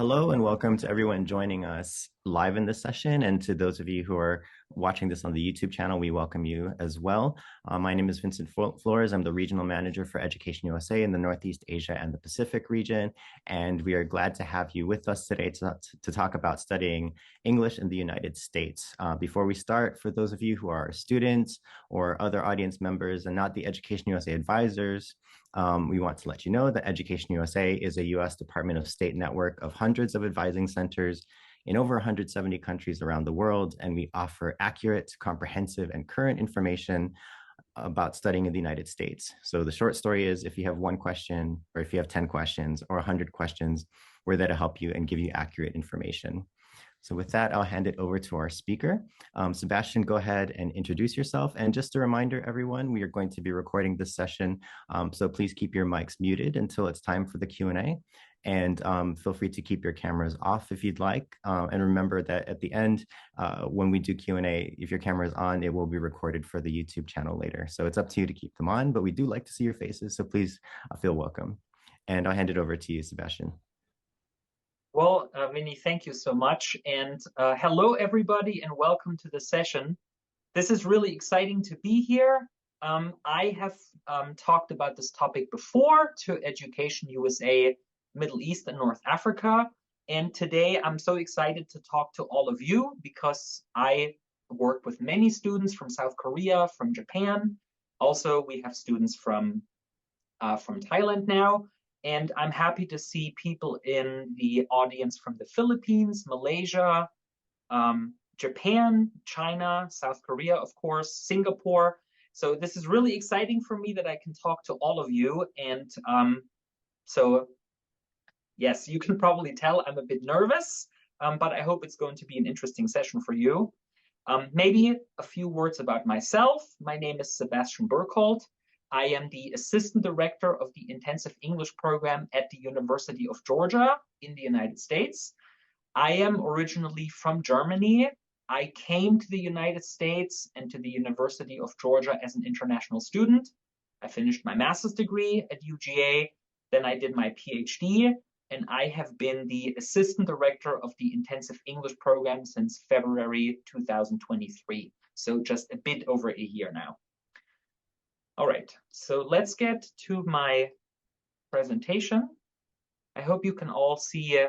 Hello and welcome to everyone joining us live in this session. And to those of you who are watching this on the YouTube channel, we welcome you as well. My name is Vincent Flores. I'm the Regional Manager for Education USA in the Northeast Asia and the Pacific region. And we are glad to have you with us today to talk about studying English in the United States. Before we start, for those of you who are students or other audience members and not the Education USA advisors, we want to let you know that Education USA is a U.S. Department of State network of hundreds of advising centers in over 170 countries around the world, and we offer accurate, comprehensive, and current information about studying in the United States. So the short story is, if you have one question, or if you have 10 questions, or 100 questions, we're there to help you and give you accurate information. So with that, I'll hand it over to our speaker. Sebastian, go ahead and introduce yourself. And just a reminder, everyone, we are going to be recording this session. So please keep your mics muted until it's time for the Q&A. And feel free to keep your cameras off if you'd like. And remember that at the end, when we do Q&A, if your camera is on, it will be recorded for the YouTube channel later. So it's up to you to keep them on, but we do like to see your faces. So please feel welcome. And I'll hand it over to you, Sebastian. Well, Vinny, thank you so much. And hello, everybody, and welcome to the session. This is really exciting to be here. I have talked about this topic before to Education USA, Middle East and North Africa. And today I'm so excited to talk to all of you because I work with many students from South Korea, from Japan. Also, we have students from Thailand now. And I'm happy to see people in the audience from the Philippines, Malaysia, Japan, China, South Korea, of course, Singapore. So this is really exciting for me that I can talk to all of you. And so, yes, you can probably tell I'm a bit nervous, but I hope it's going to be an interesting session for you. Maybe a few words about myself. My name is Sebastian Burkholdt. I am the Assistant Director of the Intensive English Program at the University of Georgia in the United States. I am originally from Germany. I came to the United States and to the University of Georgia as an international student. I finished my master's degree at UGA. Then I did my Ph.D. and I have been the Assistant Director of the Intensive English Program since February 2023. So just a bit over a year now. All right, so let's get to my presentation. I hope you can all see,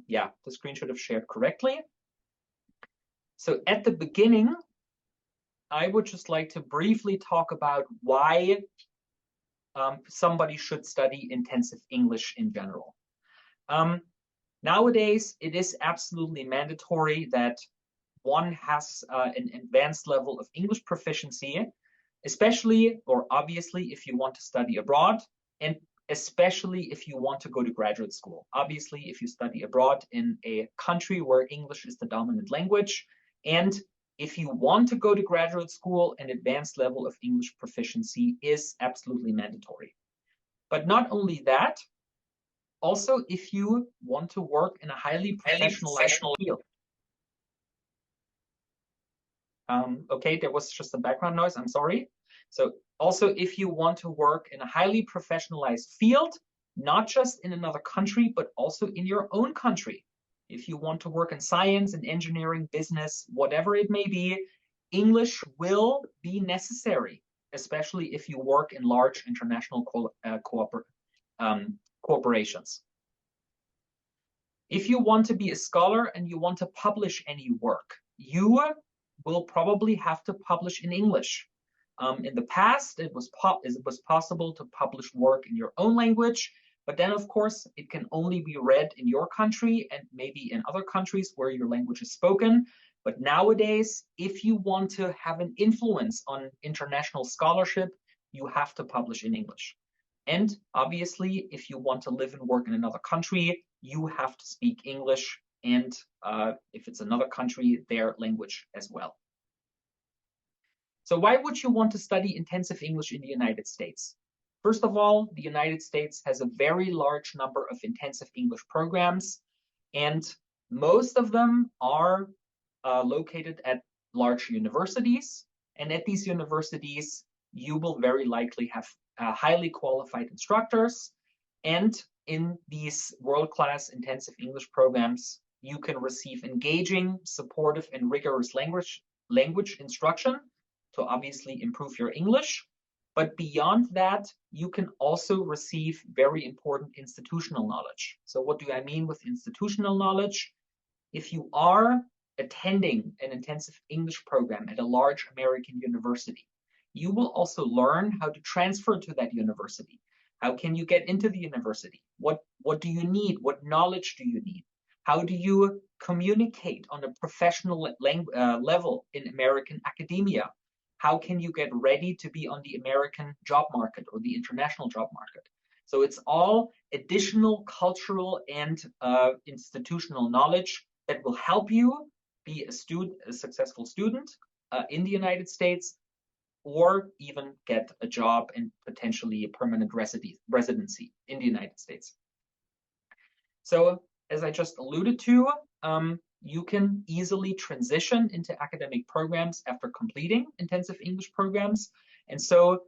yeah, the screen should have shared correctly. So at the beginning, I would just like to briefly talk about why somebody should study intensive English in general. Nowadays, it is absolutely mandatory that one has an advanced level of English proficiency, especially or obviously if you want to study abroad, and especially if you want to go to graduate school. Obviously, if you study abroad in a country where English is the dominant language, and if you want to go to graduate school, an advanced level of English proficiency is absolutely mandatory. But not only that, also if you want to work in a highly professionalized field. Okay, there was just some background noise, I'm sorry. So also if you want to work in a highly professionalized field, not just in another country, but also in your own country. If you want to work in science and engineering, business, whatever it may be, English will be necessary, especially if you work in large international corporations. If you want to be a scholar and you want to publish any work, you will probably have to publish in English. In the past, it was possible to publish work in your own language, but then, of course, it can only be read in your country and maybe in other countries where your language is spoken. But nowadays, if you want to have an influence on international scholarship, you have to publish in English. And obviously, if you want to live and work in another country, you have to speak English, and if it's another country, their language as well. So why would you want to study intensive English in the United States? First of all, the United States has a very large number of intensive English programs, and most of them are located at large universities. And at these universities, you will very likely have highly qualified instructors. And in these world-class intensive English programs, you can receive engaging, supportive, and rigorous language instruction to obviously improve your English. But beyond that, you can also receive very important institutional knowledge. So what do I mean with institutional knowledge? If you are attending an intensive English program at a large American university, you will also learn how to transfer to that university. How can you get into the university? What do you need? What knowledge do you need? How do you communicate on a professional level in American academia? How can you get ready to be on the American job market or the international job market? So it's all additional cultural and institutional knowledge that will help you be a successful student in the United States, or even get a job and potentially a permanent residency in the United States. So as I just alluded to, you can easily transition into academic programs after completing intensive English programs. And so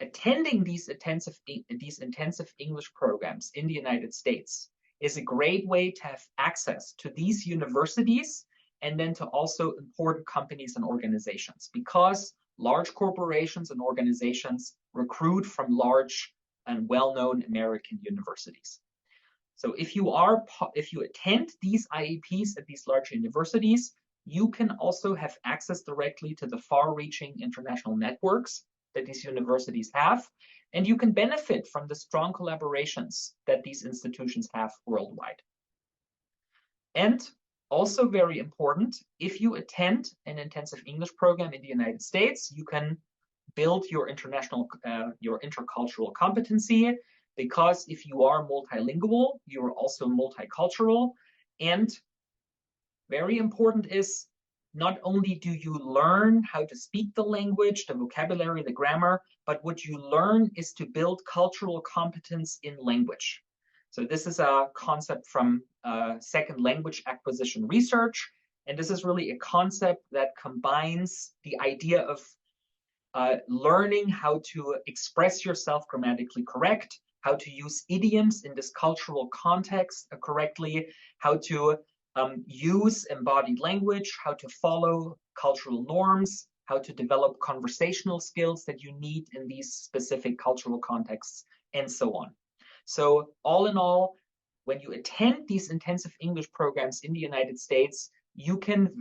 attending these intensive English programs in the United States is a great way to have access to these universities and then to also important companies and organizations, because large corporations and organizations recruit from large and well-known American universities. So if you attend these IEPs at these large universities, you can also have access directly to the far-reaching international networks that these universities have, and you can benefit from the strong collaborations that these institutions have worldwide. And also very important, if you attend an intensive English program in the United States, you can build your intercultural competency, because if you are multilingual, you are also multicultural. And very important is, not only do you learn how to speak the language, the vocabulary, the grammar, but what you learn is to build cultural competence in language. So this is a concept from second language acquisition research. And this is really a concept that combines the idea of learning how to express yourself grammatically correct, how to use idioms in this cultural context correctly, how to use embodied language, how to follow cultural norms, how to develop conversational skills that you need in these specific cultural contexts, and so on. So all in all, when you attend these intensive English programs in the United States, you can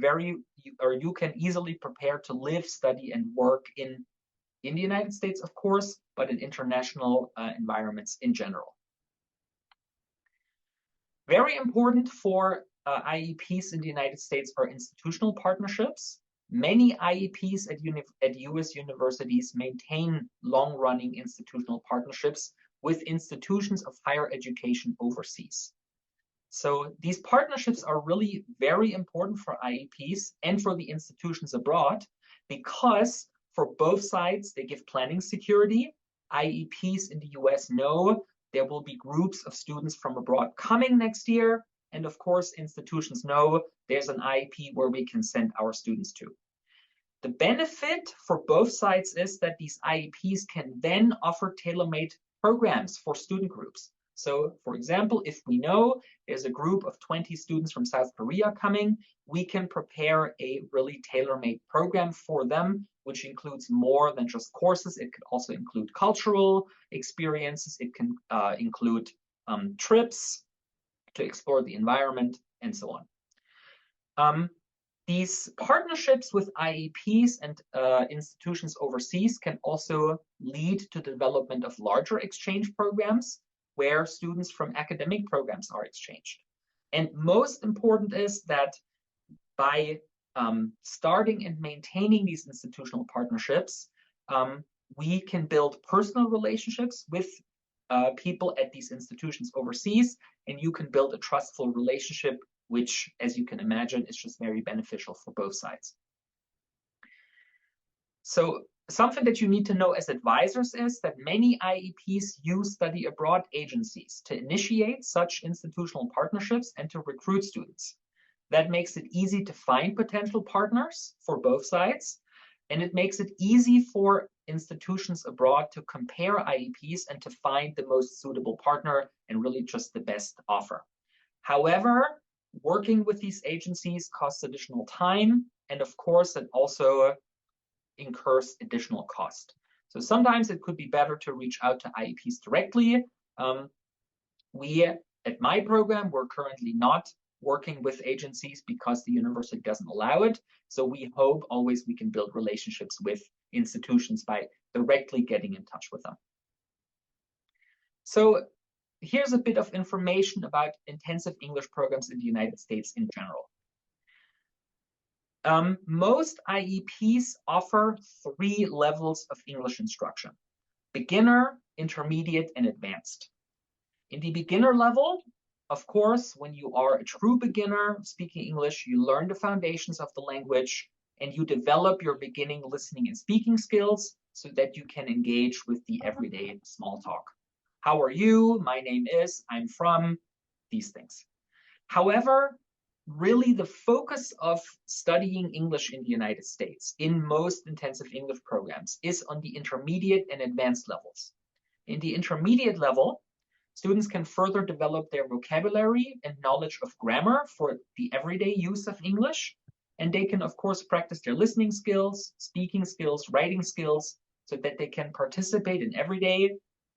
easily prepare to live, study, and work in the United States, of course, but in international environments in general. Very important for IEPs in the United States are institutional partnerships. Many IEPs at US universities maintain long-running institutional partnerships with institutions of higher education overseas. So these partnerships are really very important for IEPs and for the institutions abroad, because for both sides, they give planning security. IEPs in the US know there will be groups of students from abroad coming next year. And of course, institutions know there's an IEP where we can send our students to. The benefit for both sides is that these IEPs can then offer tailor-made programs for student groups. So for example, if we know there's a group of 20 students from South Korea coming, we can prepare a really tailor-made program for them, which includes more than just courses. It could also include cultural experiences. It can include trips to explore the environment, and so on. These partnerships with IEPs and institutions overseas can also lead to the development of larger exchange programs where students from academic programs are exchanged. And most important is that by starting and maintaining these institutional partnerships, we can build personal relationships with people at these institutions overseas, and you can build a trustful relationship, which, as you can imagine, is just very beneficial for both sides. So something that you need to know as advisors is that many IEPs use study abroad agencies to initiate such institutional partnerships and to recruit students. That makes it easy to find potential partners for both sides, and it makes it easy for institutions abroad to compare IEPs and to find the most suitable partner and really just the best offer. However, working with these agencies costs additional time, and of course, it also incurs additional cost. So sometimes it could be better to reach out to IEPs directly. We, at my program, we're currently not working with agencies because the university doesn't allow it. So we hope always we can build relationships with institutions by directly getting in touch with them. So here's a bit of information about intensive English programs in the United States in general. Most IEPs offer 3 levels of English instruction: beginner, intermediate, and advanced. In the beginner level, of course, when you are a true beginner speaking English, you learn the foundations of the language and you develop your beginning listening and speaking skills so that you can engage with the everyday small talk. How are you? My name is, I'm from, these things. However, really the focus of studying English in the United States in most intensive English programs is on the intermediate and advanced levels. In the intermediate level, students can further develop their vocabulary and knowledge of grammar for the everyday use of English. And they can, of course, practice their listening skills, speaking skills, writing skills, so that they can participate in everyday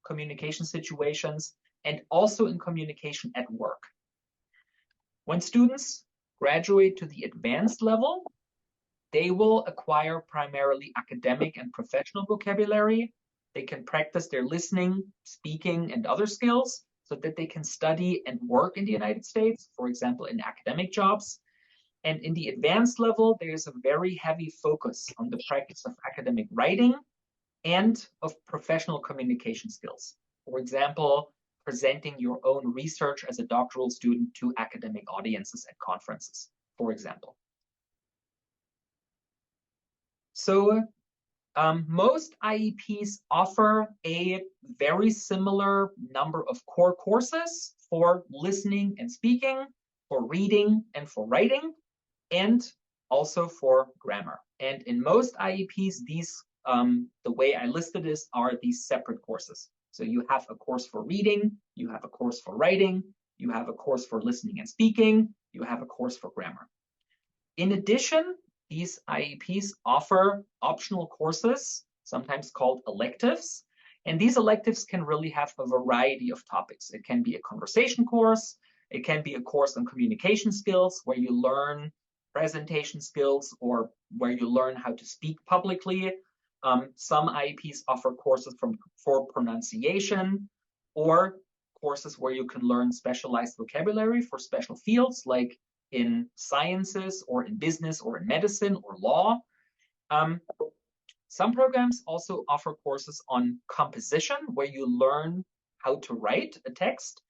communication situations and also in communication at work. When students graduate to the advanced level, they will acquire primarily academic and professional vocabulary. They can practice their listening, speaking, and other skills so that they can study and work in the United States, for example, in academic jobs. And in the advanced level, there's a very heavy focus on the practice of academic writing and of professional communication skills. For example, presenting your own research as a doctoral student to academic audiences at conferences, for example. So most IEPs offer a very similar number of core courses for listening and speaking, for reading and for writing, and also for grammar. And in most IEPs, these, the way I listed this, are these separate courses. So you have a course for reading, you have a course for writing, you have a course for listening and speaking, you have a course for grammar. In addition, these IEPs offer optional courses, sometimes called electives. And these electives can really have a variety of topics. It can be a conversation course, it can be a course on communication skills where you learn presentation skills or where you learn how to speak publicly. Some IEPs offer courses for pronunciation or courses where you can learn specialized vocabulary for special fields like in sciences or in business or in medicine or law. Some programs also offer courses on composition where you learn how to write a text.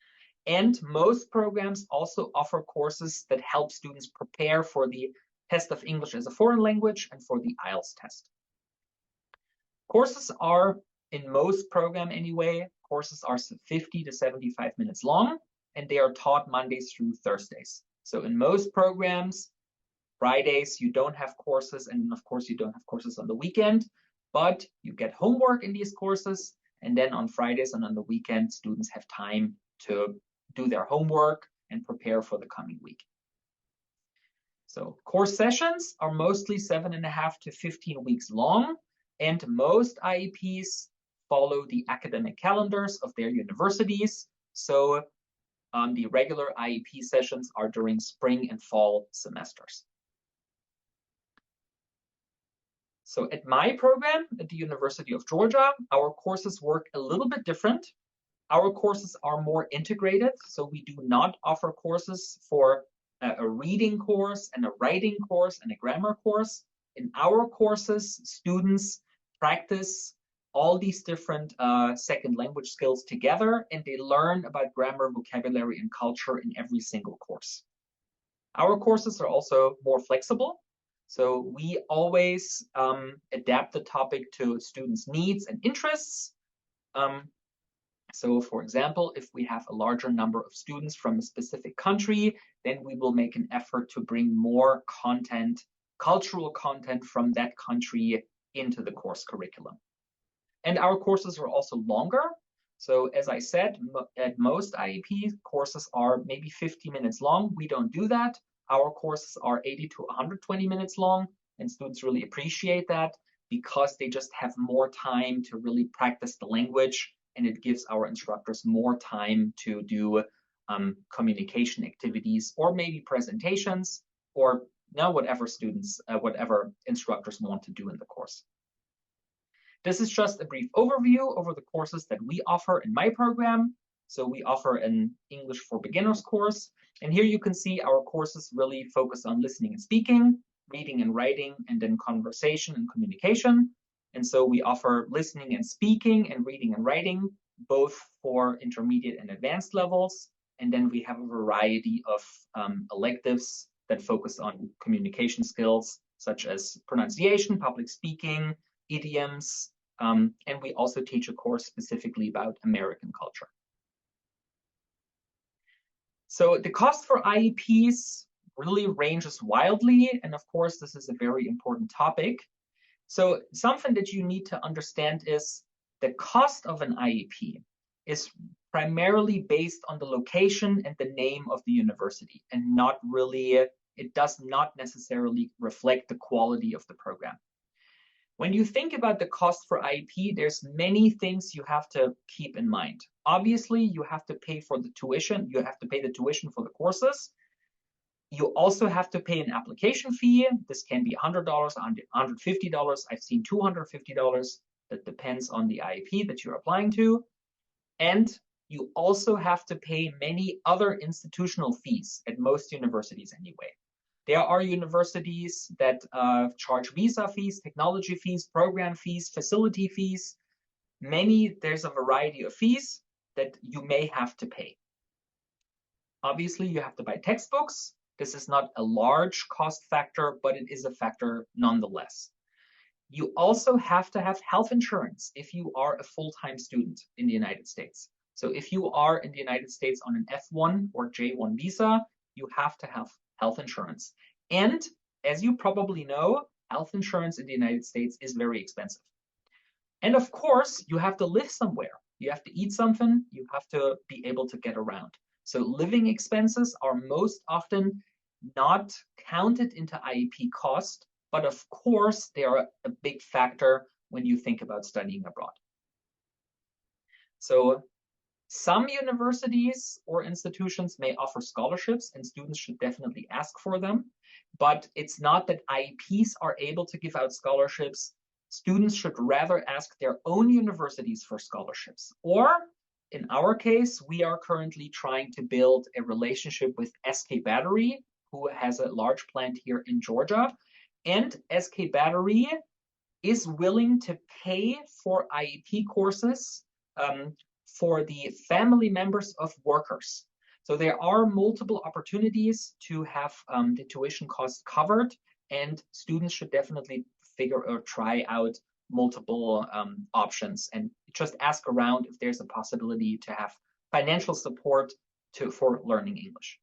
And most programs also offer courses that help students prepare for the test of English as a foreign language and for the IELTS test. Courses are, in most programs anyway, courses are 50 to 75 minutes long, and they are taught Mondays through Thursdays. So in most programs, Fridays you don't have courses, and of course you don't have courses on the weekend, but you get homework in these courses, and then on Fridays and on the weekend, students have time to do their homework and prepare for the coming week. So course sessions are mostly 7.5 to 15 weeks long, and most IEPs follow the academic calendars of their universities. So the regular IEP sessions are during spring and fall semesters. So at my program at the University of Georgia, our courses work a little bit different. Our courses are more integrated, so we do not offer courses for a reading course and a writing course and a grammar course. In our courses, students practice all these different second language skills together, and they learn about grammar, vocabulary, and culture in every single course. Our courses are also more flexible, so we always adapt the topic to students' needs and interests. So for example, if we have a larger number of students from a specific country, then we will make an effort to bring more content, cultural content from that country into the course curriculum. And our courses are also longer. So as I said, at most IEP courses are maybe 50 minutes long. We don't do that. Our courses are 80 to 120 minutes long, and students really appreciate that because they just have more time to really practice the language, and it gives our instructors more time to do communication activities or maybe presentations or whatever instructors want to do in the course. This is just a brief overview over the courses that we offer in my program. So we offer an English for Beginners course. And here you can see our courses really focus on listening and speaking, reading and writing, and then conversation and communication. And so we offer listening and speaking and reading and writing, both for intermediate and advanced levels. And then we have a variety of electives that focus on communication skills, such as pronunciation, public speaking, idioms, and we also teach a course specifically about American culture. So the cost for IEPs really ranges wildly, and of course, this is a very important topic. So something that you need to understand is the cost of an IEP is primarily based on the location and the name of the university, and not really, it does not necessarily reflect the quality of the program. When you think about the cost for IEP, there's many things you have to keep in mind. Obviously, you have to pay for the tuition. You have to pay the tuition for the courses. You also have to pay an application fee. This can be $100, $150. I've seen $250. That depends on the IEP that you're applying to. And you also have to pay many other institutional fees at most universities anyway. There are universities that charge visa fees, technology fees, program fees, facility fees. There's a variety of fees that you may have to pay. Obviously, you have to buy textbooks. This is not a large cost factor, but it is a factor nonetheless. You also have to have health insurance if you are a full-time student in the United States. So if you are in the United States on an F1 or J1 visa, you have to have health insurance. And as you probably know, health insurance in the United States is very expensive. And of course, you have to live somewhere. You have to eat something. You have to be able to get around. So living expenses are most often not counted into IEP cost, but of course, they are a big factor when you think about studying abroad. So some universities or institutions may offer scholarships, and students should definitely ask for them. But it's not that IEPs are able to give out scholarships. Students should rather ask their own universities for scholarships. Or in our case, we are currently trying to build a relationship with SK Battery, who has a large plant here in Georgia. And SK Battery is willing to pay for IEP courses for the family members of workers. So there are multiple opportunities to have the tuition costs covered, and students should definitely figure or try out multiple options and just ask around if there's a possibility to have financial support for learning English.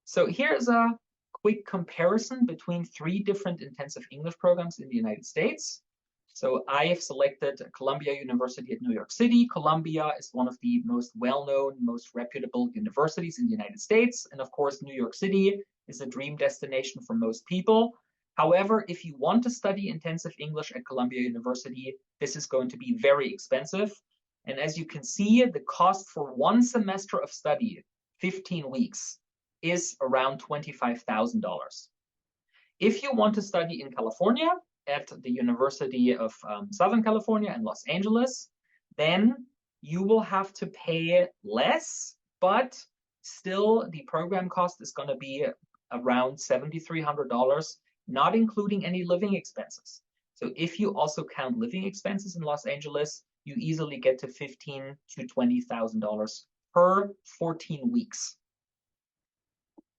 So here's a quick comparison between 3 different intensive English programs in the United States. So I have selected Columbia University at New York City. Columbia is one of the most well-known, most reputable universities in the United States. And of course, New York City is a dream destination for most people. However, if you want to study intensive English at Columbia University, this is going to be very expensive. And as you can see, the cost for 1 semester of study, 15 weeks, is around $25,000. If you want to study in California, at the University of Southern California in Los Angeles, then you will have to pay less, but still the program cost is going to be around $7,300, not including any living expenses. So if you also count living expenses in Los Angeles, you easily get to $15,000 to $20,000 per 14 weeks.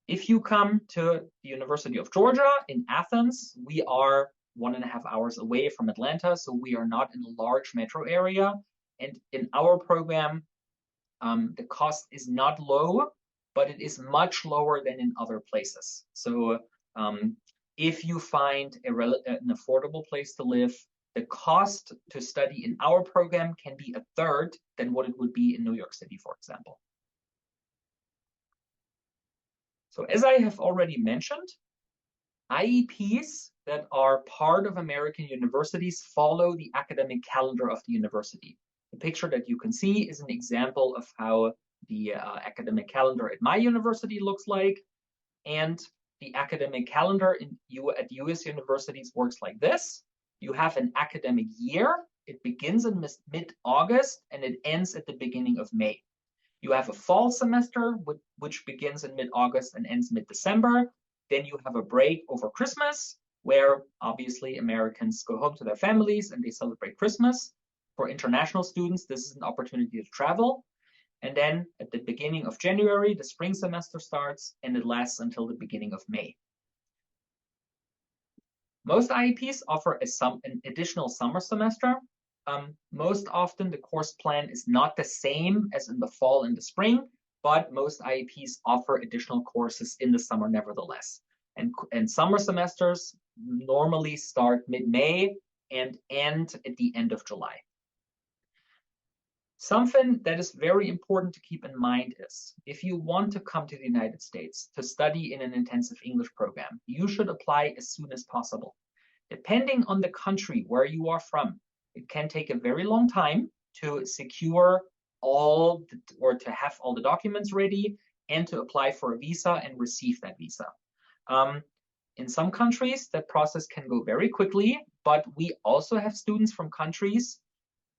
If you come to the University of Georgia in Athens, we are 1.5 hours away from Atlanta, so we are not in a large metro area. And in our program, the cost is not low, but it is much lower than in other places. So if you find an affordable place to live, the cost to study in our program can be a third than what it would be in New York City, for example. So as I have already mentioned, IEPs that are part of American universities follow the academic calendar of the university. The picture that you can see is an example of how the academic calendar at my university looks like. And the academic calendar at US universities works like this. You have an academic year. It begins in mid-August and it ends at the beginning of May. You have a fall semester, which begins in mid-August and ends mid-December. Then you have a break over Christmas, where obviously Americans go home to their families and they celebrate Christmas. For international students, this is an opportunity to travel. And then at the beginning of January, the spring semester starts and it lasts until the beginning of May. Most IEPs offer an additional summer semester. Most often the course plan is not the same as in the fall and the spring, but most IEPs offer additional courses in the summer nevertheless. And summer semesters normally start mid-May and end at the end of July. Something that is very important to keep in mind is if you want to come to the United States to study in an intensive English program, you should apply as soon as possible. Depending on the country where you are from, it can take a very long time to secure or to have all the documents ready and to apply for a visa and receive that visa. In some countries, that process can go very quickly, but we also have students from countries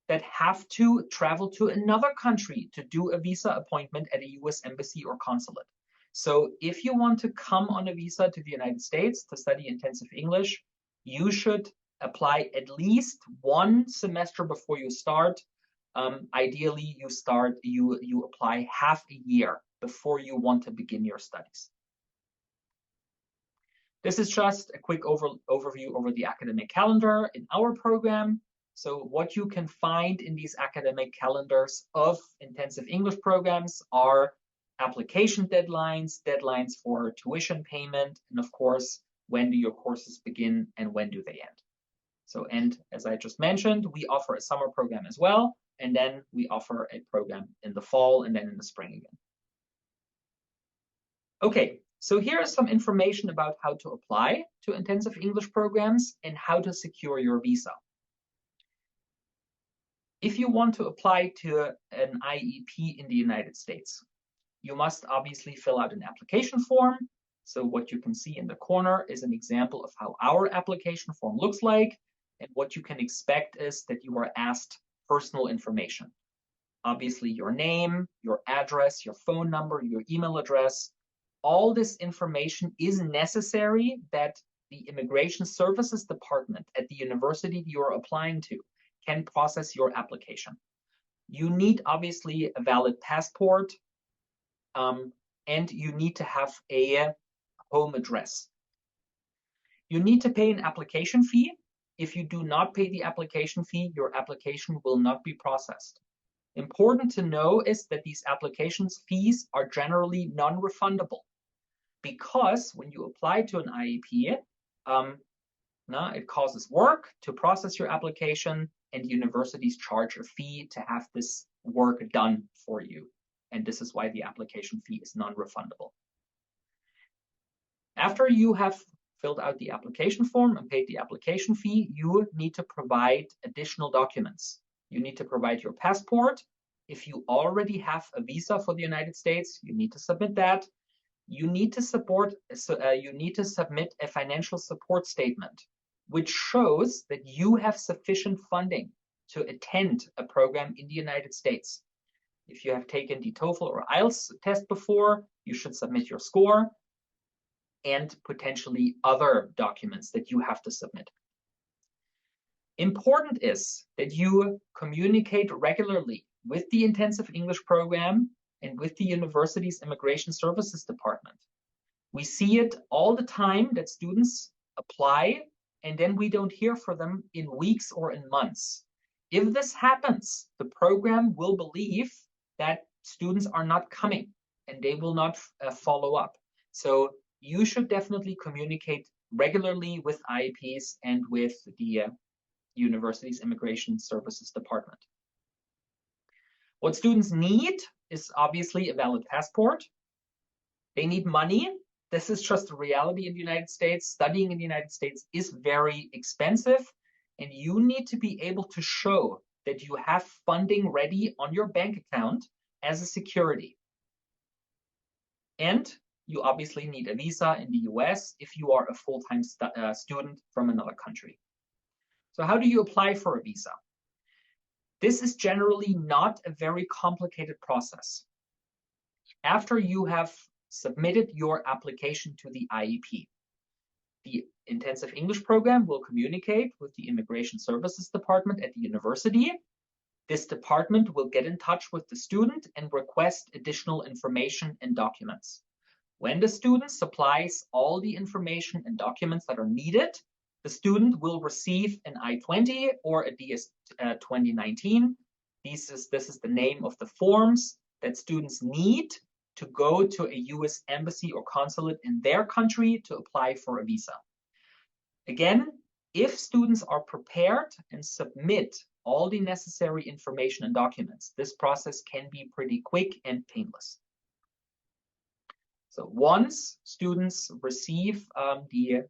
that have to travel to another country to do a visa appointment at a US embassy or consulate. So if you want to come on a visa to the United States to study intensive English, you should apply at least one semester before you start. Ideally, you apply half a year before you want to begin your studies. This is just a quick overview over the academic calendar in our program. So what you can find in these academic calendars of intensive English programs are application deadlines, deadlines for tuition payment, and of course, when do your courses begin and when do they end. So, and as I just mentioned, we offer a summer program as well, and then we offer a program in the fall and then in the spring again. Okay, so here is some information about how to apply to intensive English programs and how to secure your visa. If you want to apply to an IEP in the United States, you must obviously fill out an application form. So what you can see in the corner is an example of how our application form looks like. And what you can expect is that you are asked personal information. Obviously, your name, your address, your phone number, your email address. All this information is necessary that the Immigration Services Department at the university you're applying to can process your application. You need obviously a valid passport, and you need to have a home address. You need to pay an application fee. If you do not pay the application fee, your application will not be processed. Important to know is that these applications fees are generally non-refundable because when you apply to an IEP, it causes work to process your application, and universities charge a fee to have this work done for you. And this is why the application fee is non-refundable. After you have filled out the application form and paid the application fee, you need to provide additional documents. You need to provide your passport. If you already have a visa for the United States, you need to submit that. You need to submit a financial support statement, which shows that you have sufficient funding to attend a program in the United States. If you have taken the TOEFL or IELTS test before, you should submit your score and potentially other documents that you have to submit. Important is that you communicate regularly with the intensive English program and with the university's Immigration Services Department. We see it all the time that students apply and then we don't hear from them in weeks or in months. If this happens, the program will believe that students are not coming and they will not follow up. So you should definitely communicate regularly with IEPs and with the university's Immigration Services Department. What students need is obviously a valid passport. They need money. This is just a reality in the United States. Studying in the United States is very expensive, and you need to be able to show that you have funding ready on your bank account as a security. And you obviously need a visa in the US if you are a full-time student from another country. So how do you apply for a visa? This is generally not a very complicated process. After you have submitted your application to the IEP, the intensive English program will communicate with the Immigration Services Department at the university. This department will get in touch with the student and request additional information and documents. When the student supplies all the information and documents that are needed, the student will receive an I-20 or a DS-2019. This is the name of the forms that students need to go to a US embassy or consulate in their country to apply for a visa. Again, if students are prepared and submit all the necessary information and documents, this process can be pretty quick and painless. So once students receive the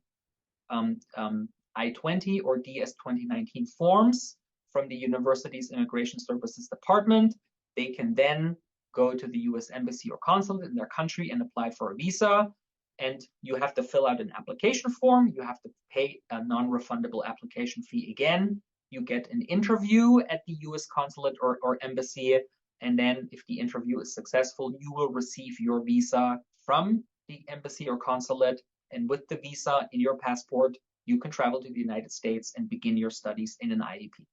I-20 or DS-2019 forms from the university's Immigration Services Department, they can then go to the US Embassy or Consulate in their country and apply for a visa. And you have to fill out an application form. You have to pay a non-refundable application fee again. You get an interview at the US Consulate or Embassy. And then if the interview is successful, you will receive your visa from the Embassy or Consulate. And with the visa in your passport, you can travel to the United States and begin your studies in an IEP.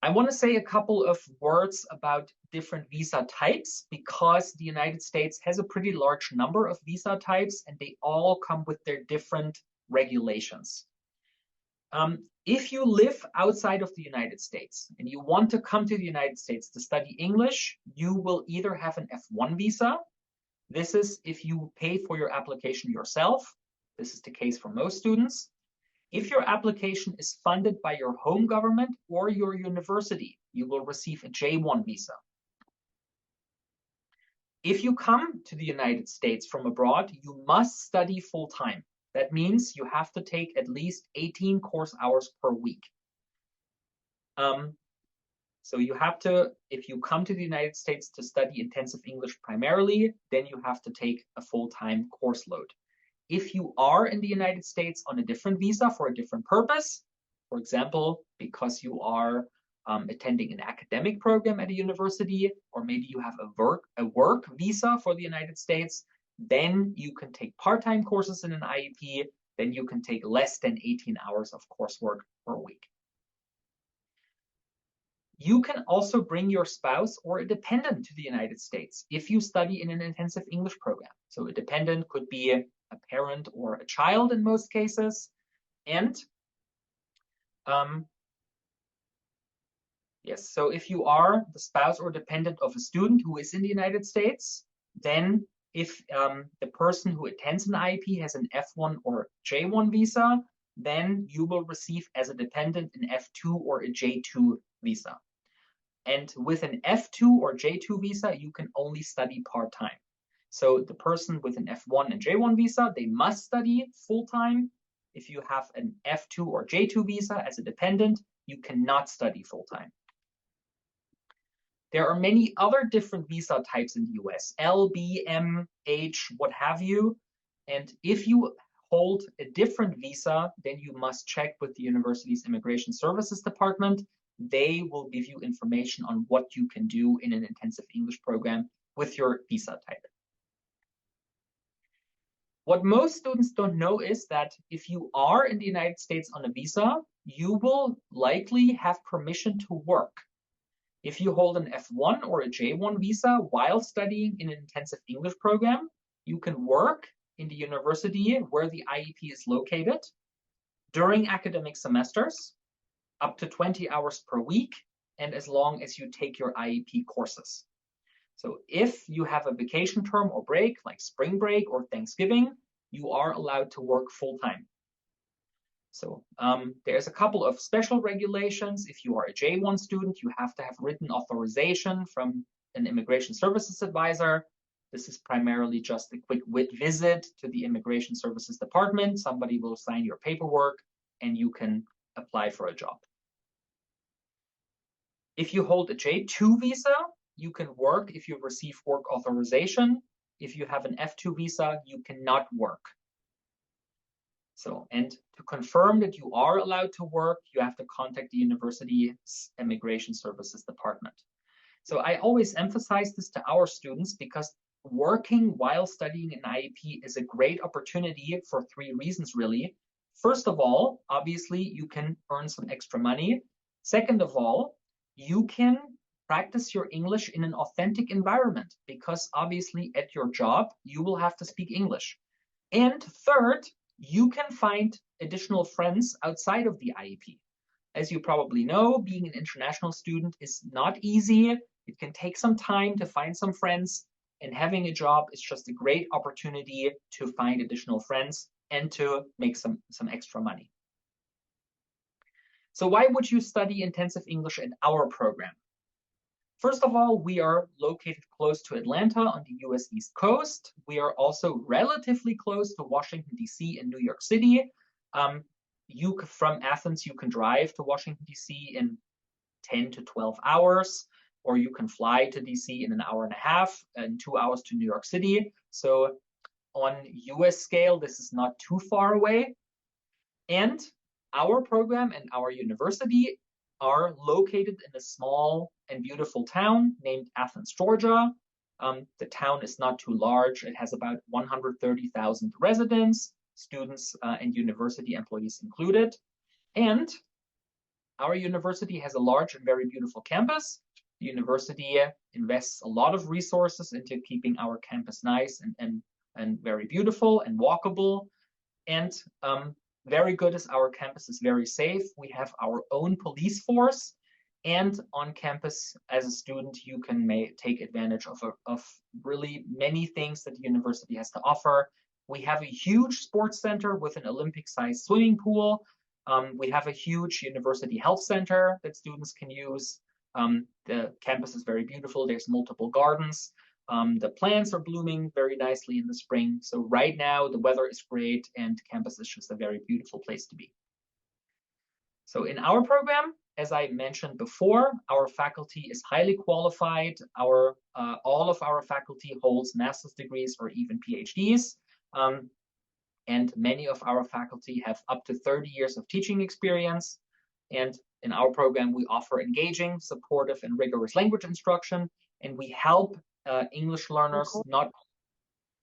I want to say a couple of words about different visa types because the United States has a pretty large number of visa types and they all come with their different regulations. If you live outside of the United States and you want to come to the United States to study English, you will either have an F1 visa. This is if you pay for your application yourself. This is the case for most students. If your application is funded by your home government or your university, you will receive a J1 visa. If you come to the United States from abroad, you must study full-time. That means you have to take at least 18 course hours per week. So you have to, if you come to the United States to study intensive English primarily, then you have to take a full-time course load. If you are in the United States on a different visa for a different purpose, for example, because you are attending an academic program at a university, or maybe you have a work visa for the United States, then you can take part-time courses in an IEP, then you can take less than 18 hours of coursework per week. You can also bring your spouse or a dependent to the United States if you study in an intensive English program. So a dependent could be a parent or a child in most cases. And yes, so if you are the spouse or dependent of a student who is in the United States, then if the person who attends an IEP has an F1 or J1 visa, then you will receive as a dependent an F2 or a J2 visa. And with an F2 or J2 visa, you can only study part-time. So the person with an F1 and J1 visa, they must study full-time. If you have an F2 or J2 visa as a dependent, you cannot study full-time. There are many other different visa types in the US, L, B, M, H, what have you. And if you hold a different visa, then you must check with the university's Immigration Services Department. They will give you information on what you can do in an intensive English program with your visa type. What most students don't know is that if you are in the United States on a visa, you will likely have permission to work. If you hold an F1 or a J1 visa while studying in an intensive English program, you can work in the university where the IEP is located during academic semesters, up to 20 hours per week, and as long as you take your IEP courses. So if you have a vacation term or break, like spring break or Thanksgiving, you are allowed to work full-time. So there's a couple of special regulations. If you are a J1 student, you have to have written authorization from an immigration services advisor. This is primarily just a quick visit to the immigration services department. Somebody will sign your paperwork and you can apply for a job. If you hold a J2 visa, you can work if you receive work authorization. If you have an F2 visa, you cannot work. So, and to confirm that you are allowed to work, you have to contact the university's immigration services department. So I always emphasize this to our students because working while studying an IEP is a great opportunity for three reasons, really. First of all, obviously, you can earn some extra money. Second of all, you can practice your English in an authentic environment because obviously at your job, you will have to speak English. And third, you can find additional friends outside of the IEP. As you probably know, being an international student is not easy. It can take some time to find some friends, and having a job is just a great opportunity to find additional friends and to make some extra money. So why would you study intensive English in our program? First of all, we are located close to Atlanta on the US East Coast. We are also relatively close to Washington, D.C. and New York City. From Athens, you can drive to Washington, D.C. in 10 to 12 hours, or you can fly to D.C. in an hour and a half and 2 hours to New York City. So on US scale, this is not too far away. And our program and our university are located in a small and beautiful town named Athens, Georgia. The town is not too large. It has about 130,000 residents, students and university employees included. And our university has a large and very beautiful campus. The university invests a lot of resources into keeping our campus nice and very beautiful and walkable. And very good is our campus is very safe. We have our own police force, and on campus as a student, you can take advantage of really many things that the university has to offer. We have a huge sports center with an Olympic-sized swimming pool. We have a huge university health center that students can use. The campus is very beautiful. There's multiple gardens. The plants are blooming very nicely in the spring. So right now the weather is great and campus is just a very beautiful place to be. So in our program, as I mentioned before, our faculty is highly qualified. All of our faculty holds master's degrees or even PhDs. And many of our faculty have up to 30 years of teaching experience. And in our program, we offer engaging, supportive, and rigorous language instruction. And we help English learners not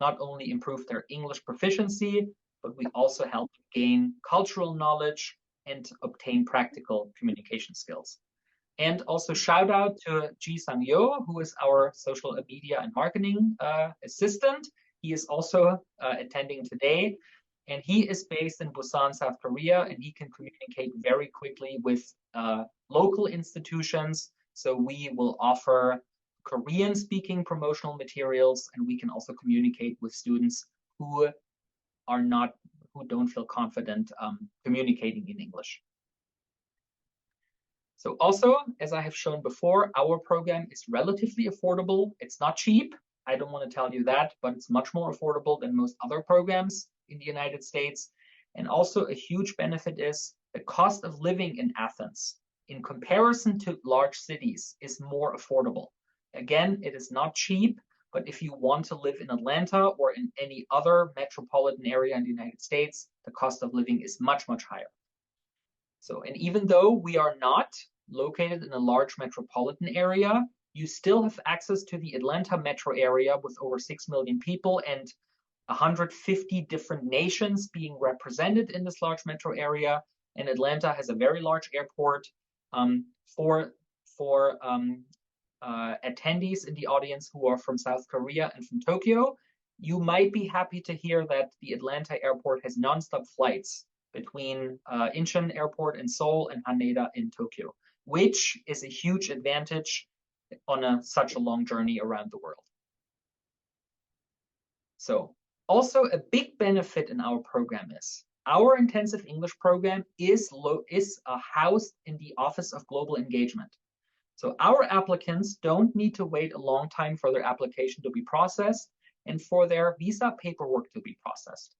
only improve their English proficiency, but we also help gain cultural knowledge and obtain practical communication skills. And also shout out to Ji Sang-yo, who is our social media and marketing assistant. He is also attending today. And he is based in Busan, South Korea, and he can communicate very quickly with local institutions. So we will offer Korean-speaking promotional materials, and we can also communicate with students who don't feel confident communicating in English. So also, as I have shown before, our program is relatively affordable. It's not cheap. I don't want to tell you that, but it's much more affordable than most other programs in the United States. And also a huge benefit is the cost of living in Athens in comparison to large cities is more affordable. Again, it is not cheap, but if you want to live in Atlanta or in any other metropolitan area in the United States, the cost of living is much, much higher. So, and even though we are not located in a large metropolitan area, you still have access to the Atlanta metro area with over 6 million people and 150 different nations being represented in this large metro area. And Atlanta has a very large airport. For attendees in the audience who are from South Korea and from Tokyo, you might be happy to hear that the Atlanta airport has nonstop flights between Incheon Airport in Seoul and Haneda in Tokyo, which is a huge advantage on such a long journey around the world. So also a big benefit in our program is our intensive English program is housed in the Office of Global Engagement. So our applicants don't need to wait a long time for their application to be processed and for their visa paperwork to be processed.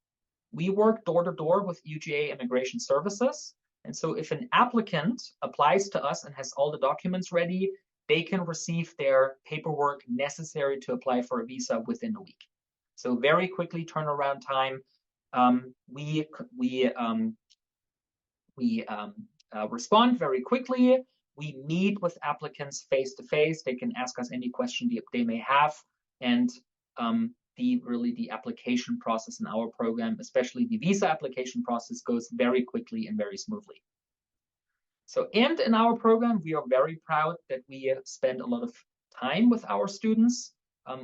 We work door to door with UGA Immigration Services. And so if an applicant applies to us and has all the documents ready, they can receive their paperwork necessary to apply for a visa within a week. So very quickly turnaround time. We respond very quickly. We meet with applicants face to face. They can ask us any question they may have, and the application process in our program, especially the visa application process, goes very quickly and very smoothly. So, and in our program, we are very proud that we spend a lot of time with our students.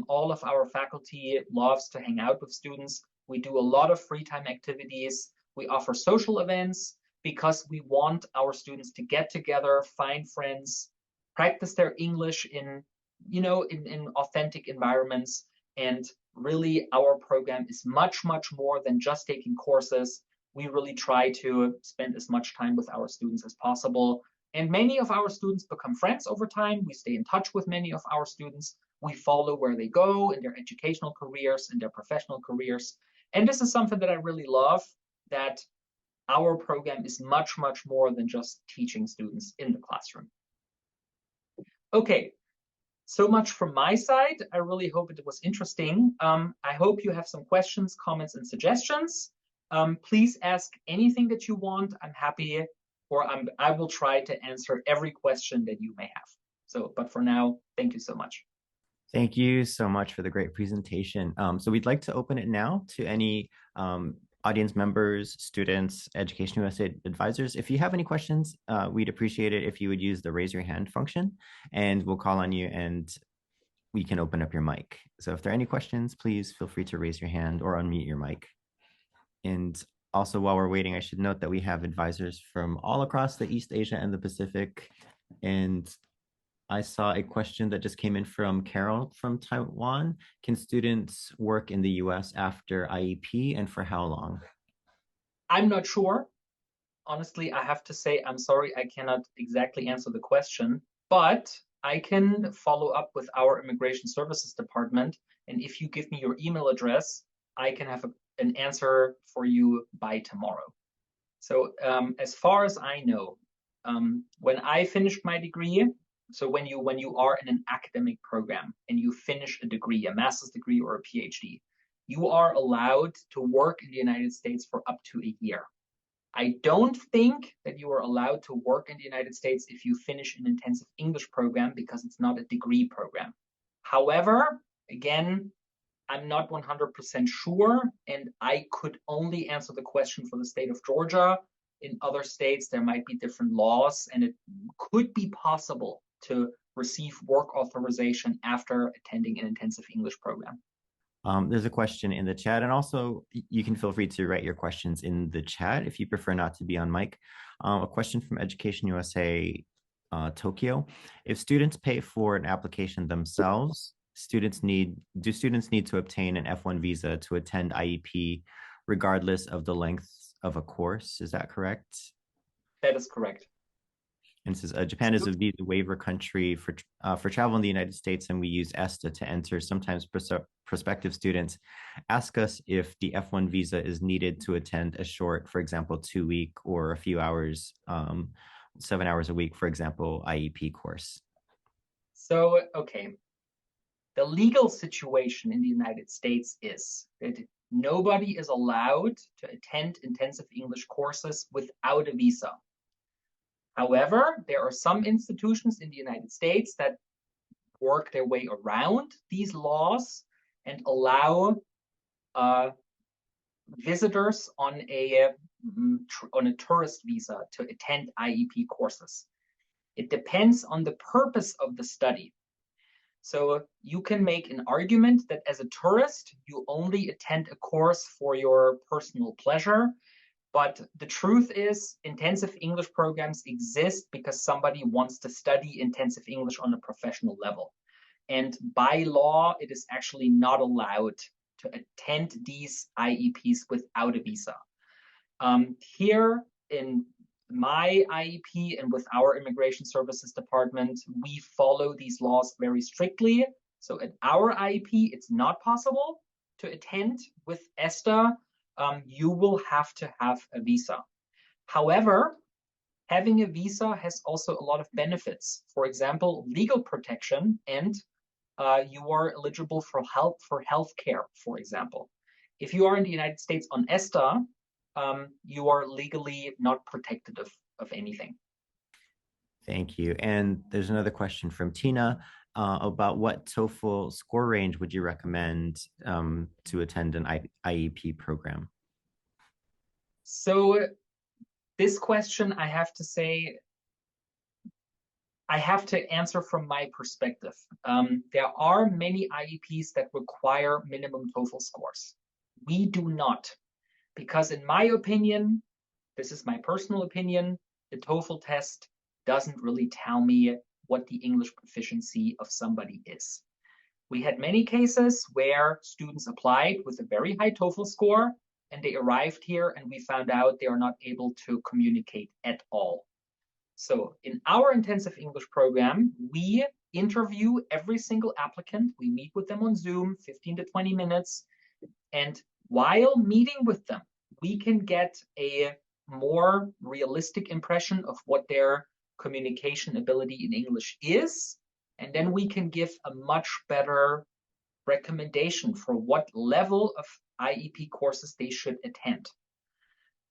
All of our faculty loves to hang out with students. We do a lot of free time activities. We offer social events because we want our students to get together, find friends, practice their English in authentic environments. And really, our program is much, much more than just taking courses. We really try to spend as much time with our students as possible. And many of our students become friends over time. We stay in touch with many of our students. We follow where they go in their educational careers, in their professional careers. And this is something that I really love, that our program is much, much more than just teaching students in the classroom. Okay, so much from my side. I really hope it was interesting. I hope you have some questions, comments, and suggestions. Please ask anything that you want. I'm happy, or I will try to answer every question that you may have. So, but for now, thank you so much. Thank you so much for the great presentation. So we'd like to open it now to any audience members, students, Education USA advisors. If you have any questions, we'd appreciate it if you would use the raise your hand function, and we'll call on you and we can open up your mic. So if there are any questions, please feel free to raise your hand or unmute your mic. And also, while we're waiting, I should note that we have advisors from all across the East Asia and the Pacific. And I saw a question that just came in from Carol from Taiwan. Can students work in the US after IEP, and for how long? I'm not sure. Honestly, I have to say, I'm sorry, I cannot exactly answer the question, but I can follow up with our Immigration Services Department. And if you give me your email address, I can have an answer for you by tomorrow. So as far as I know, when I finished my degree, so when you are in an academic program and you finish a degree, a master's degree or a Ph.D., you are allowed to work in the United States for up to a year. I don't think that you are allowed to work in the United States if you finish an intensive English program, because it's not a degree program. However, again, I'm not 100% sure, and I could only answer the question for the state of Georgia. In other states, there might be different laws, and it could be possible to receive work authorization after attending an intensive English program. There's a question in the chat, and also you can feel free to write your questions in the chat if you prefer not to be on mic. A question from Education USA Tokyo. If students pay for an application themselves, do students need to obtain an F1 visa to attend IEP regardless of the length of a course? Is that correct? That is correct. And says Japan is a visa waiver country for travel in the United States, and we use ESTA to enter. Sometimes prospective students ask us if the F1 visa is needed to attend a short, for example, 2-week or a few hours, 7 hours a week, for example, IEP course. So, okay. The legal situation in the United States is that nobody is allowed to attend intensive English courses without a visa. However, there are some institutions in the United States that work their way around these laws and allow visitors on a tourist visa to attend IEP courses. It depends on the purpose of the study. So you can make an argument that as a tourist, you only attend a course for your personal pleasure. But the truth is, intensive English programs exist because somebody wants to study intensive English on a professional level. And by law, it is actually not allowed to attend these IEPs without a visa. Here in my IEP and with our Immigration Services Department, we follow these laws very strictly. So at our IEP, it's not possible to attend with ESTA. You will have to have a visa. However, having a visa has also a lot of benefits. For example, legal protection, and you are eligible for healthcare, for example. If you are in the United States on ESTA, you are legally not protected of anything. Thank you. And there's another question from Tina about what TOEFL score range would you recommend to attend an IEP program? So this question, I have to say, I have to answer from my perspective. There are many IEPs that require minimum TOEFL scores. We do not, because in my opinion, this is my personal opinion, the TOEFL test doesn't really tell me what the English proficiency of somebody is. We had many cases where students applied with a very high TOEFL score and they arrived here and we found out they are not able to communicate at all. So in our intensive English program, we interview every single applicant. We meet with them on Zoom, 15 to 20 minutes. And while meeting with them, we can get a more realistic impression of what their communication ability in English is. And then we can give a much better recommendation for what level of IEP courses they should attend.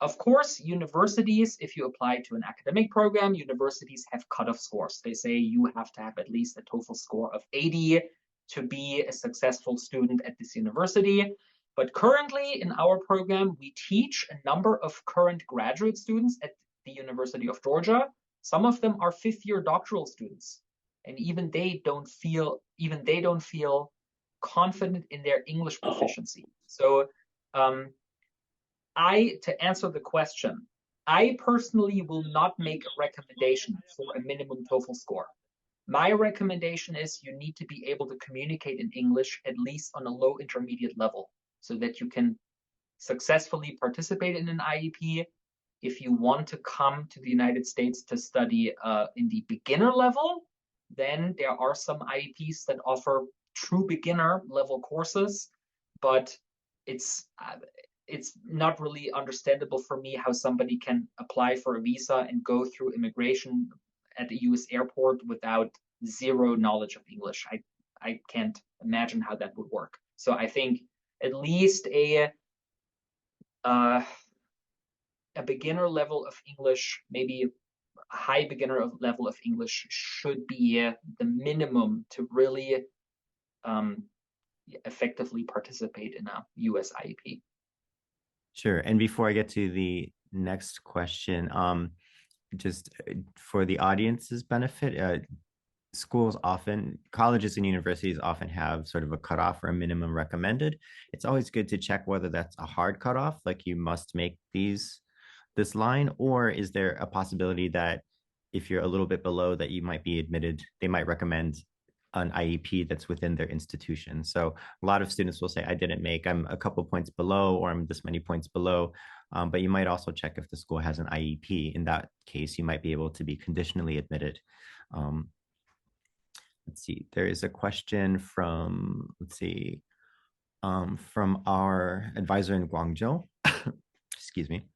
Of course, universities, if you apply to an academic program, universities have cutoff scores. They say you have to have at least a TOEFL score of 80 to be a successful student at this university. But currently in our program, we teach a number of current graduate students at the University of Georgia. Some of them are fifth-year doctoral students, and even they don't feel confident in their English proficiency. So to answer the question, I personally will not make a recommendation for a minimum TOEFL score. My recommendation is you need to be able to communicate in English at least on a low intermediate level so that you can successfully participate in an IEP. If you want to come to the United States to study in the beginner level, then there are some IEPs that offer true beginner level courses, but it's not really understandable for me how somebody can apply for a visa and go through immigration at the US airport without zero knowledge of English. I can't imagine how that would work. So I think at least a beginner level of English, maybe a high beginner level of English should be the minimum to really effectively participate in a US IEP. Sure. And before I get to the next question, just for the audience's benefit, colleges and universities often have sort of a cutoff or a minimum recommended. It's always good to check whether that's a hard cutoff, like you must make this line, or is there a possibility that if you're a little bit below that you might be admitted, they might recommend an IEP that's within their institution. So a lot of students will say, I'm a couple points below, or I'm this many points below. But you might also check if the school has an IEP. In that case, you might be able to be conditionally admitted. Let's see, there is a question from our advisor in Guangzhou. Excuse me.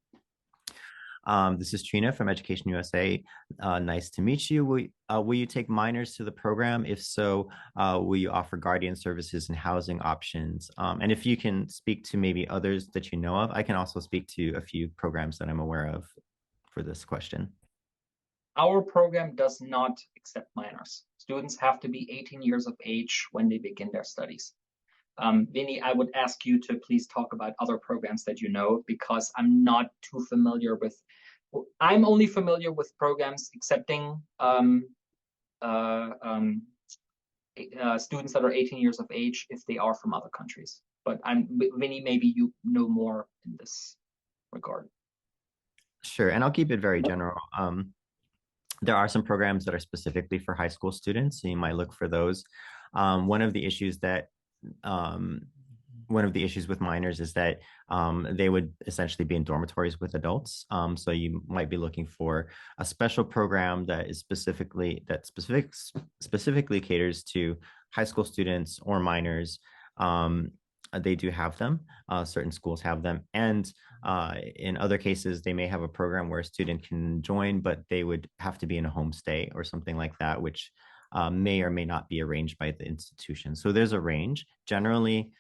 This is Trina from Education USA. Nice to meet you. Will you take minors to the program? If so, will you offer guardian services and housing options? And if you can speak to maybe others that you know of, I can also speak to a few programs that I'm aware of for this question. Our program does not accept minors. Students have to be 18 years of age when they begin their studies. Vinny, I would ask you to please talk about other programs that you know, because I'm not too familiar with. I'm only familiar with programs accepting students that are 18 years of age if they are from other countries. But Vinny, maybe you know more in this regard. Sure, and I'll keep it very general. There are some programs that are specifically for high school students, so you might look for those. One of the issues that one of the issues with minors is that they would essentially be in dormitories with adults. So you might be looking for a special program that is specifically caters to high school students or minors. They do have them. Certain schools have them, and in other cases, they may have a program where a student can join, but they would have to be in a homestay or something like that, which may or may not be arranged by the institution. So there's a range. Generally,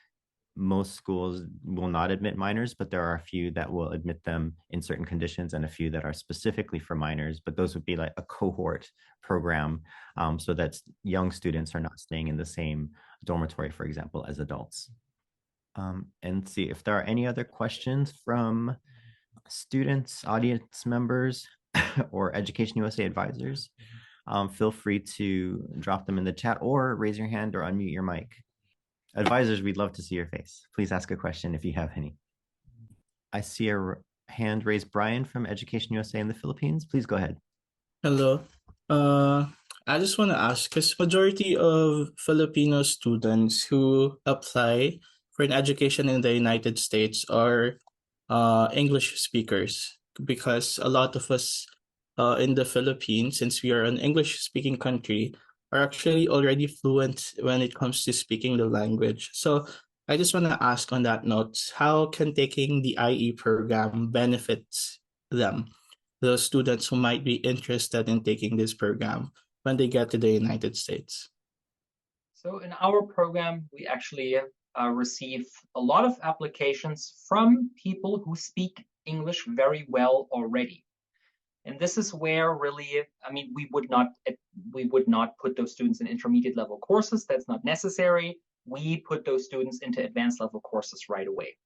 most schools will not admit minors, but there are a few that will admit them in certain conditions and a few that are specifically for minors. But those would be like a cohort program, so that young students are not staying in the same dormitory, for example, as adults. And see if there are any other questions from students, audience members, or Education USA advisors. Feel free to drop them in the chat or raise your hand or unmute your mic. Advisors, we'd love to see your face. Please ask a question if you have any. I see a hand raised. Brian from Education USA in the Philippines. Please go ahead. Hello. Uh, I just want to ask, because majority of Filipino students who apply for an education in the United States are English speakers, because a lot of us in the Philippines, since we are an English-speaking country, are actually already fluent when it comes to speaking the language. So I just want to ask on that note, how can taking the IE program benefit them, the students who might be interested in taking this program when they get to the United States? So in our program, we actually receive a lot of applications from people who speak English very well already. And this is where really, I mean, we would not put those students in intermediate level courses. That's not necessary. We put those students into advanced level courses right away.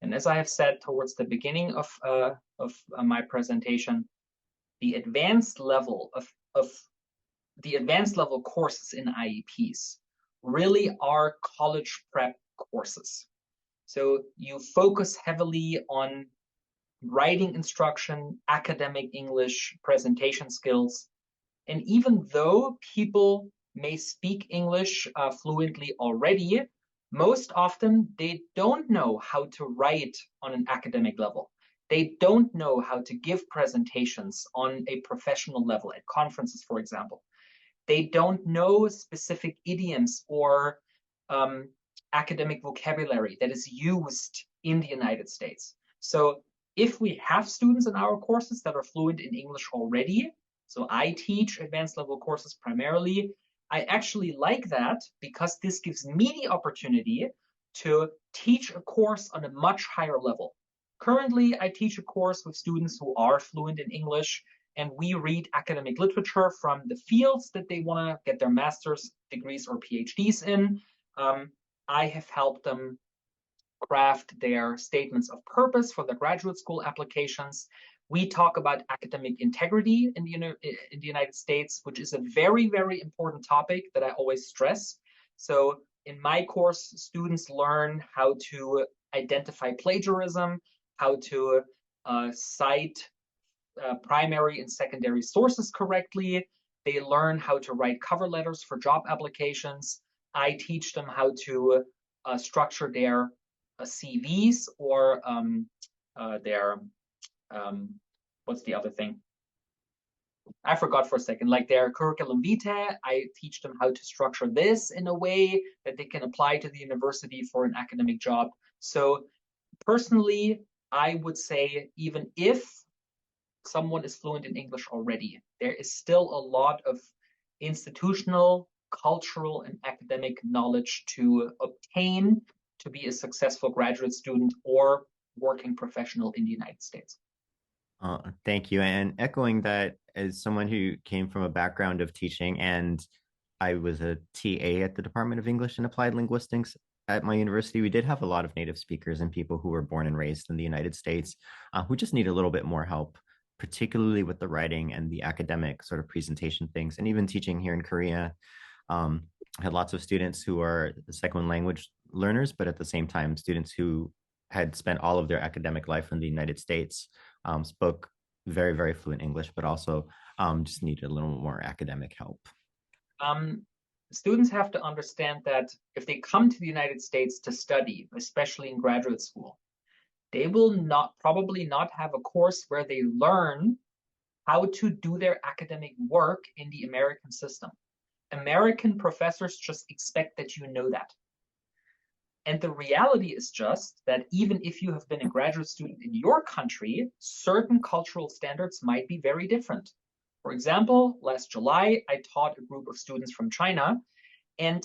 And as I have said towards the beginning of my presentation, the advanced level courses in IEPs really are college prep courses. So you focus heavily on writing instruction, academic English, presentation skills. And even though people may speak English fluently already, most often they don't know how to write on an academic level. They don't know how to give presentations on a professional level at conferences, for example. They don't know specific idioms or academic vocabulary that is used in the United States. So if we have students in our courses that are fluent in English already, so I teach advanced level courses primarily, I actually like that because this gives me the opportunity to teach a course on a much higher level. Currently, I teach a course with students who are fluent in English, and we read academic literature from the fields that they want to get their master's degrees or PhDs in. I have helped them craft their statements of purpose for their graduate school applications. We talk about academic integrity in the United States, which is a very, very important topic that I always stress. So in my course, students learn how to identify plagiarism, how to cite primary and secondary sources correctly. They learn how to write cover letters for job applications. I teach them how to structure their CVs or their what's the other thing? I forgot for a second, like their curriculum vitae. I teach them how to structure this in a way that they can apply to the university for an academic job. So personally, I would say even if someone is fluent in English already, there is still a lot of institutional, cultural, and academic knowledge to obtain to be a successful graduate student or working professional in the United States. Thank you. And echoing that, as someone who came from a background of teaching, and I was a TA at the Department of English and Applied Linguistics at my university, we did have a lot of native speakers and people who were born and raised in the United States who just need a little bit more help, particularly with the writing and the academic sort of presentation things. And even teaching here in Korea, I had lots of students who are second language learners, but at the same time, students who had spent all of their academic life in the United States, spoke very, very fluent English, but also just needed a little more academic help. students have to understand that if they come to the United States to study, especially in graduate school, they will probably not have a course where they learn how to do their academic work in the American system. American professors just expect that you know that. And the reality is just that even if you have been a graduate student in your country, certain cultural standards might be very different. For example, last July, I taught a group of students from China, and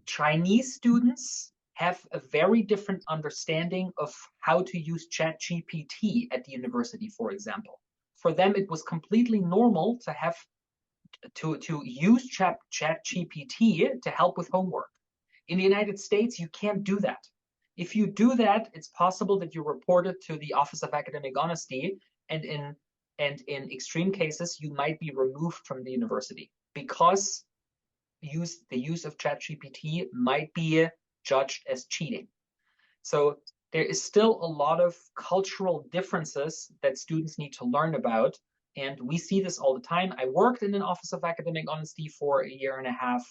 Chinese students have a very different understanding of how to use ChatGPT at the university, for example. For them, it was completely normal to have to use ChatGPT to help with homework. In the United States, you can't do that. If you do that, it's possible that you report it to the Office of Academic Honesty, and in extreme cases, you might be removed from the university because the use of ChatGPT might be judged as cheating. So there is still a lot of cultural differences that students need to learn about. And we see this all the time. I worked in an Office of Academic Honesty for a year and a half.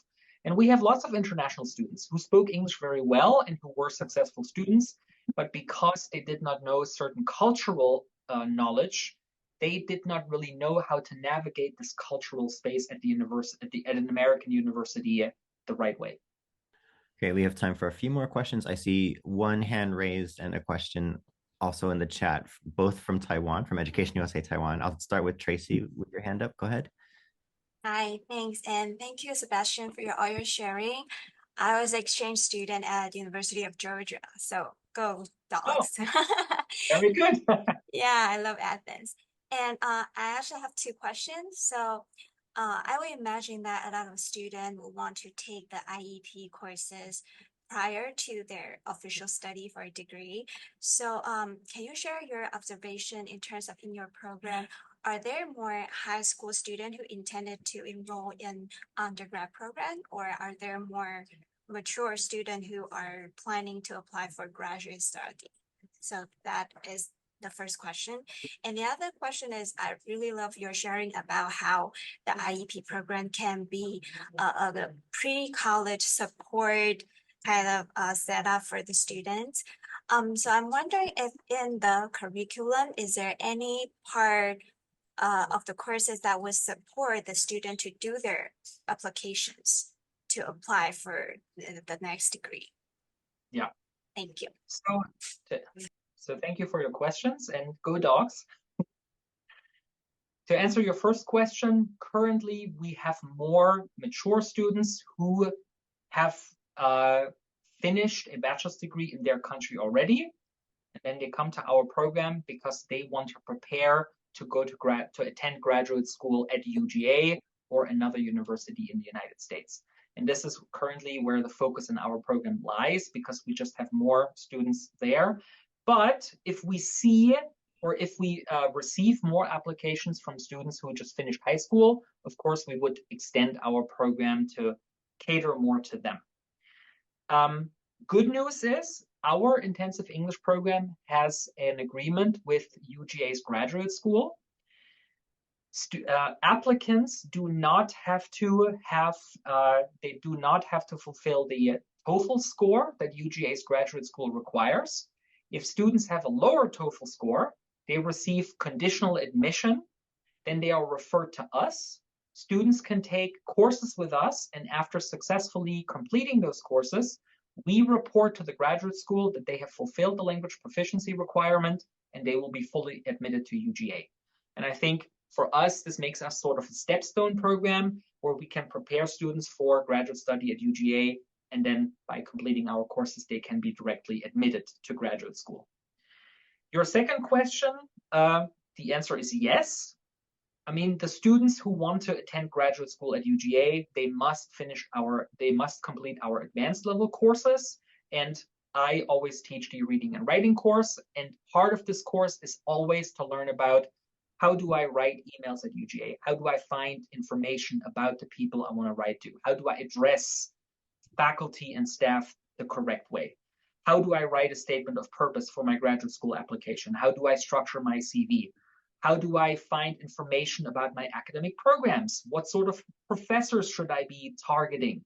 And we have lots of international students who spoke English very well and who were successful students. But because they did not know certain cultural knowledge, they did not really know how to navigate this cultural space at the university, at an American university, the right way. Okay, we have time for a few more questions. I see one hand raised and a question also in the chat, both from Taiwan, from Education USA Taiwan. I'll start with Tracy with your hand up. Go ahead. Hi, thanks. And thank you, Sebastian, for all your sharing. I was an exchange student at the University of Georgia, so go dogs. Oh, very good. Yeah, I love Athens. And I actually have two questions. So I would imagine that a lot of students will want to take the IEP courses prior to their official study for a degree. So can you share your observation in terms of in your program? Are there more high school students who intended to enroll in undergrad program, or are there more mature students who are planning to apply for graduate study? So that is the first question. And the other question is, I really love your sharing about how the IEP program can be a pre-college support kind of setup for the students. So I'm wondering if in the curriculum, is there any part of the courses that would support the student to do their applications to apply for the next degree? Yeah. Thank you. So thank you for your questions, and go dogs. To answer your first question, currently we have more mature students who have finished a bachelor's degree in their country already, and then they come to our program because they want to prepare to go to attend graduate school at UGA or another university in the United States. And this is currently where the focus in our program lies, because we just have more students there. But if we see or if we receive more applications from students who just finished high school, of course, we would extend our program to cater more to them. Good news is our intensive English program has an agreement with UGA's graduate school. Applicants do not have to fulfill the TOEFL score that UGA's graduate school requires. If students have a lower TOEFL score, they receive conditional admission, then they are referred to us. Students can take courses with us, and after successfully completing those courses, we report to the graduate school that they have fulfilled the language proficiency requirement, and they will be fully admitted to UGA. And I think for us, this makes us sort of a stepstone program where we can prepare students for graduate study at UGA, and then by completing our courses, they can be directly admitted to graduate school. Your second question, the answer is yes. I mean, the students who want to attend graduate school at UGA, they must complete our advanced level courses. And I always teach the reading and writing course. And part of this course is always to learn about how do I write emails at UGA? How do I find information about the people I want to write to? How do I address faculty and staff the correct way? How do I write a statement of purpose for my graduate school application? How do I structure my CV? How do I find information about my academic programs? What sort of professors should I be targeting?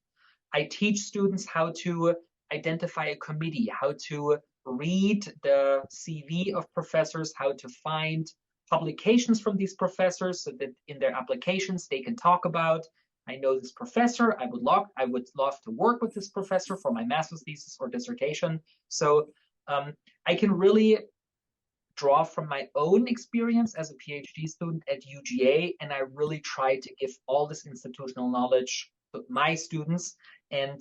I teach students how to identify a committee, how to read the CV of professors, how to find publications from these professors so that in their applications they can talk about, I know this professor, I would love to work with this professor for my master's thesis or dissertation. So I can really draw from my own experience as a PhD student at UGA, and I really try to give all this institutional knowledge to my students. And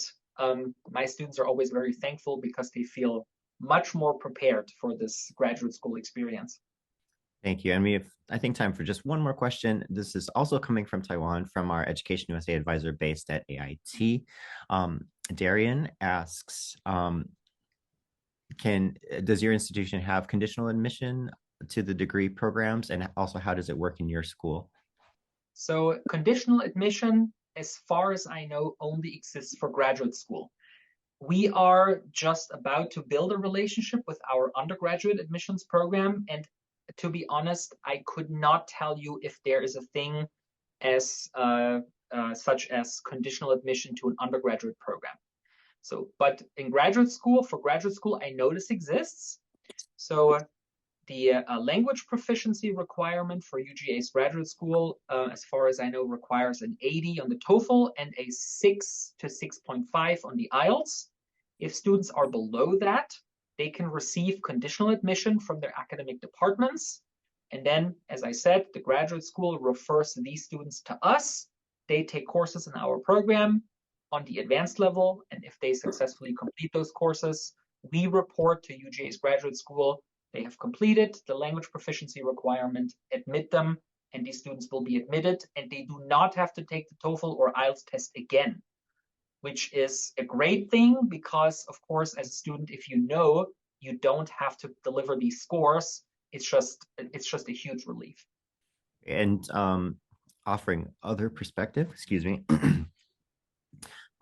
my students are always very thankful because they feel much more prepared for this graduate school experience. Thank you. And we have, I think, time for just one more question. This is also coming from Taiwan, from our Education USA advisor based at AIT. Darian asks, does your institution have conditional admission to the degree programs? And also, how does it work in your school? So conditional admission, as far as I know, only exists for graduate school. We are just about to build a relationship with our undergraduate admissions program. And to be honest, I could not tell you if there is a thing as such as conditional admission to an undergraduate program. So, but in graduate school, for graduate school, I know this exists. So the language proficiency requirement for UGA's graduate school, as far as I know, requires an 80 on the TOEFL and a 6 to 6.5 on the IELTS. If students are below that, they can receive conditional admission from their academic departments. And then, as I said, the graduate school refers these students to us. They take courses in our program on the advanced level. And if they successfully complete those courses, we report to UGA's graduate school. They have completed the language proficiency requirement, admit them, and these students will be admitted, and they do not have to take the TOEFL or IELTS test again, which is a great thing because, of course, as a student, if you know you don't have to deliver these scores, it's just a huge relief. And offering other perspective, excuse me.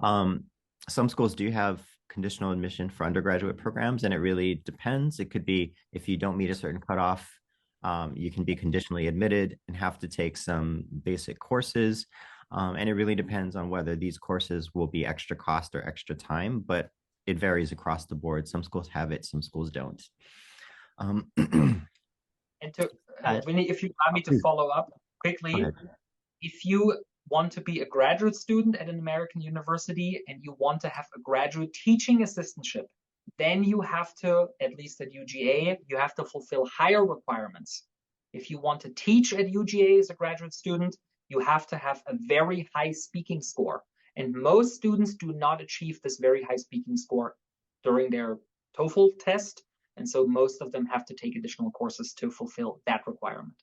Some schools do have conditional admission for undergraduate programs, and it really depends. It could be if you don't meet a certain cutoff, you can be conditionally admitted and have to take some basic courses. And it really depends on whether these courses will be extra cost or extra time, but it varies across the board. Some schools have it, some schools don't. And to Vinny, if you allow me to follow up quickly, if you want to be a graduate student at an American university and you want to have a graduate teaching assistantship, then you have to, at least at UGA, you have to fulfill higher requirements. If you want to teach at UGA as a graduate student, you have to have a very high speaking score. And most students do not achieve this very high speaking score during their TOEFL test. And so most of them have to take additional courses to fulfill that requirement.